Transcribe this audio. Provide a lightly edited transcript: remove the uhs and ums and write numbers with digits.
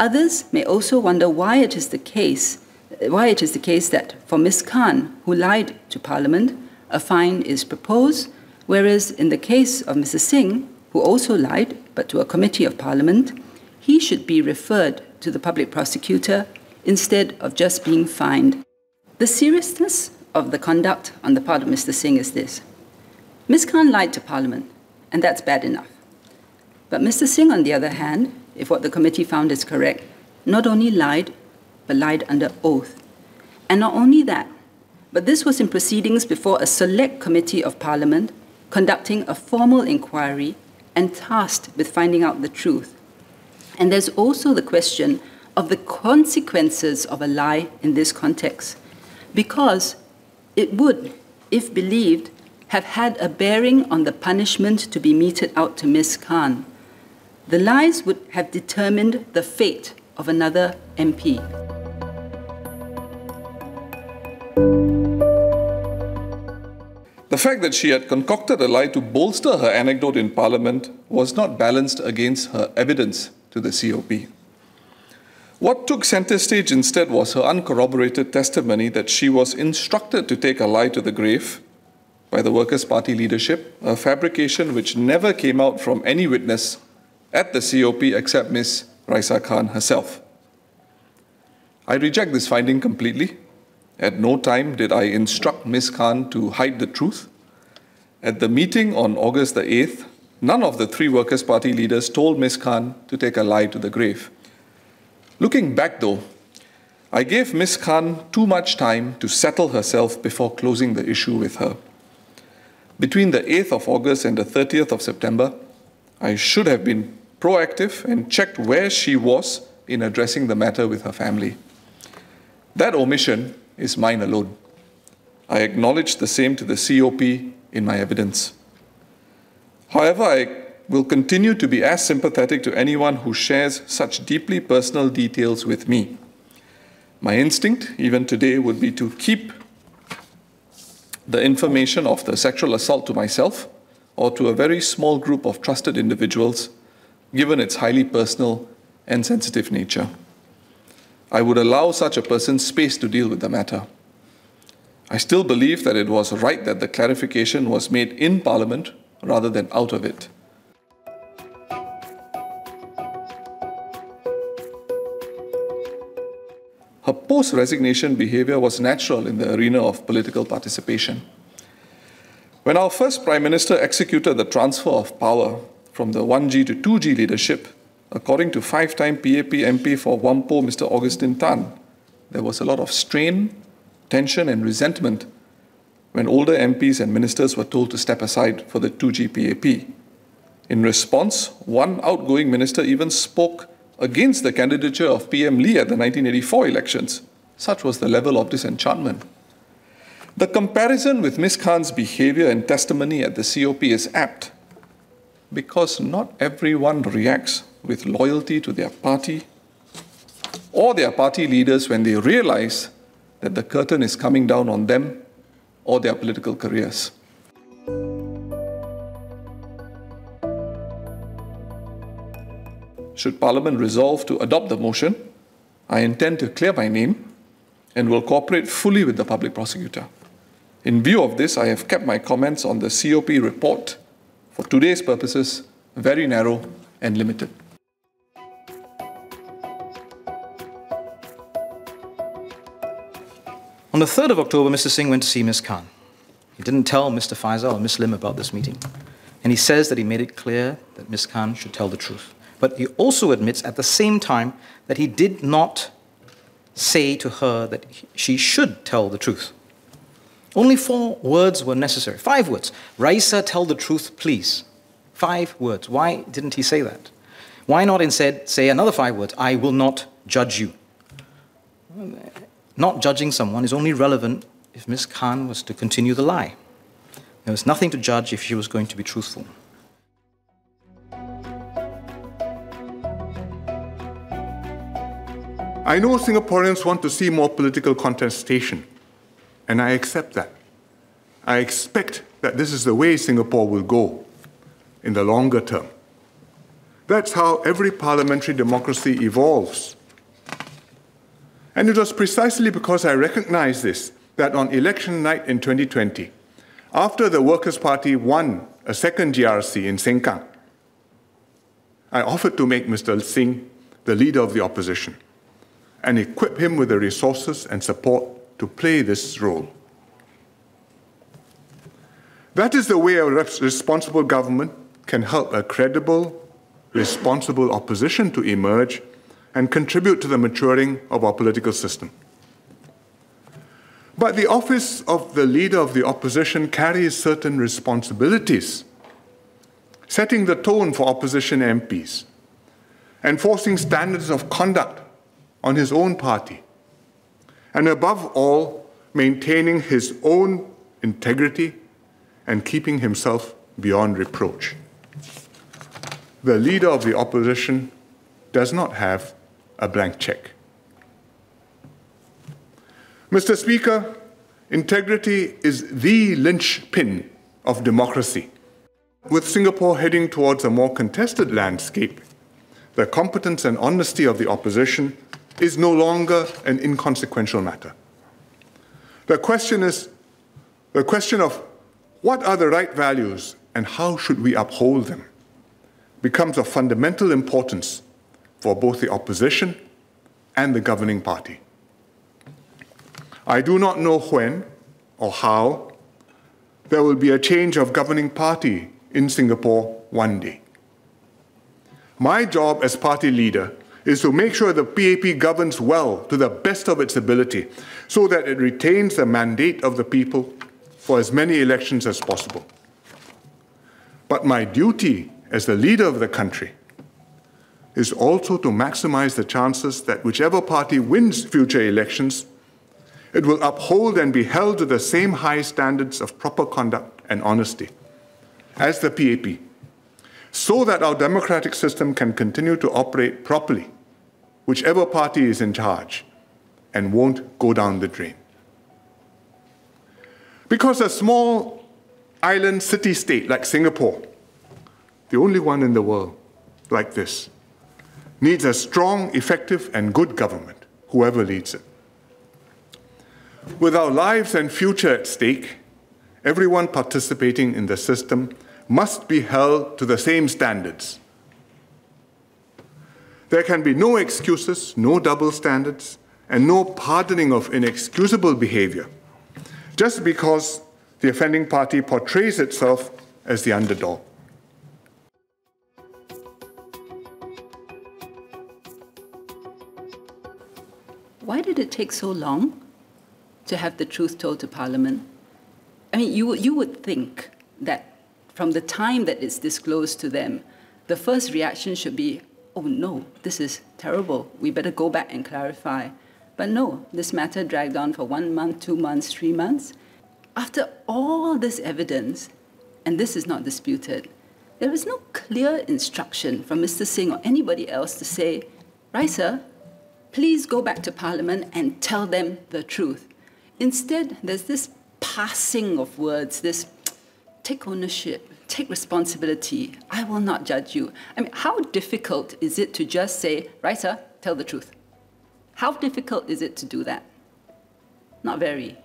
Others may also wonder why it is the case that for Ms. Khan, who lied to Parliament, a fine is proposed, whereas in the case of Mr. Singh, who also lied, but to a committee of Parliament, he should be referred to the Public Prosecutor instead of just being fined. The seriousness of the conduct on the part of Mr. Singh is this. Ms. Khan lied to Parliament, and that's bad enough. But Mr. Singh, on the other hand, if what the committee found is correct, not only lied, but lied under oath. And not only that, but this was in proceedings before a select committee of Parliament conducting a formal inquiry and tasked with finding out the truth. And there's also the question of the consequences of a lie in this context, because it would, if believed, have had a bearing on the punishment to be meted out to Ms. Khan. The lies would have determined the fate of another MP. The fact that she had concocted a lie to bolster her anecdote in Parliament was not balanced against her evidence to the COP. What took centre stage instead was her uncorroborated testimony that she was instructed to take a lie to the grave by the Workers' Party leadership, a fabrication which never came out from any witness at the COP except Ms. Raeesah Khan herself. I reject this finding completely. At no time did I instruct Ms. Khan to hide the truth. At the meeting on August the 8th, none of the three Workers' Party leaders told Ms. Khan to take a lie to the grave. Looking back though, I gave Ms. Khan too much time to settle herself before closing the issue with her. Between the 8th of August and the 30th of September, I should have been proactive and checked where she was in addressing the matter with her family. That omission is mine alone. I acknowledge the same to the COP in my evidence. However, I will continue to be as sympathetic to anyone who shares such deeply personal details with me. My instinct, even today, would be to keep the information of the sexual assault to myself or to a very small group of trusted individuals, given its highly personal and sensitive nature. I would allow such a person space to deal with the matter. I still believe that it was right that the clarification was made in Parliament rather than out of it. Her post-resignation behavior was natural in the arena of political participation. When our first Prime Minister executed the transfer of power from the 1G to 2G leadership, according to five-time PAP MP for Whampoa, Mr. Augustine Tan, there was a lot of strain, tension and resentment when older MPs and ministers were told to step aside for the 2G PAP. In response, one outgoing minister even spoke against the candidature of PM Lee at the 1984 elections. Such was the level of disenchantment. The comparison with Ms. Khan's behavior and testimony at the COP is apt because not everyone reacts with loyalty to their party or their party leaders when they realize that the curtain is coming down on them or their political careers. Should Parliament resolve to adopt the motion, I intend to clear my name and will cooperate fully with the Public Prosecutor. In view of this, I have kept my comments on the COP report, for today's purposes, very narrow and limited. On the 3rd of October, Mr. Singh went to see Ms. Khan. He didn't tell Mr. Faisal or Ms. Lim about this meeting. And he says that he made it clear that Ms. Khan should tell the truth. But he also admits at the same time that he did not say to her that she should tell the truth. Only 4 words were necessary. 5 words. Raeesah, tell the truth, please. 5 words. Why didn't he say that? Why not instead say another 5 words? I will not judge you. Not judging someone is only relevant if Ms. Khan was to continue the lie. There was nothing to judge if she was going to be truthful. I know Singaporeans want to see more political contestation, and I accept that. I expect that this is the way Singapore will go in the longer term. That's how every parliamentary democracy evolves. And it was precisely because I recognized this that on election night in 2020, after the Workers' Party won a second GRC in Sengkang, I offered to make Mr. Singh the leader of the opposition and equip him with the resources and support to play this role. That is the way a responsible government can help a credible, responsible opposition to emerge and contribute to the maturing of our political system. But the office of the leader of the opposition carries certain responsibilities, setting the tone for opposition MPs, enforcing standards of conduct on his own party, and above all, maintaining his own integrity and keeping himself beyond reproach. The leader of the opposition does not have a blank check. Mr. Speaker, integrity is the linchpin of democracy. With Singapore heading towards a more contested landscape, the competence and honesty of the opposition is no longer an inconsequential matter. The question of what are the right values and how should we uphold them becomes of fundamental importance for both the opposition and the governing party. I do not know when or how there will be a change of governing party in Singapore one day. My job as party leader is to make sure the PAP governs well to the best of its ability so that it retains the mandate of the people for as many elections as possible. But my duty as the leader of the country is also to maximize the chances that whichever party wins future elections, it will uphold and be held to the same high standards of proper conduct and honesty as the PAP, so that our democratic system can continue to operate properly, whichever party is in charge, and won't go down the drain. Because a small island city-state like Singapore, the only one in the world like this, needs a strong, effective, and good government, whoever leads it. With our lives and future at stake, everyone participating in the system must be held to the same standards. There can be no excuses, no double standards, and no pardoning of inexcusable behavior, just because the offending party portrays itself as the underdog. Why did it take so long to have the truth told to Parliament? I mean, you would think that from the time that it's disclosed to them, the first reaction should be, oh no, this is terrible, we better go back and clarify. But no, this matter dragged on for 1 month, 2 months, 3 months. After all this evidence, and this is not disputed, there is no clear instruction from Mr. Singh or anybody else to say, Raeesah, please go back to Parliament and tell them the truth. Instead, there's this passing of words, this take ownership, take responsibility, I will not judge you. I mean, how difficult is it to just say, Raeesah, tell the truth? How difficult is it to do that? Not very.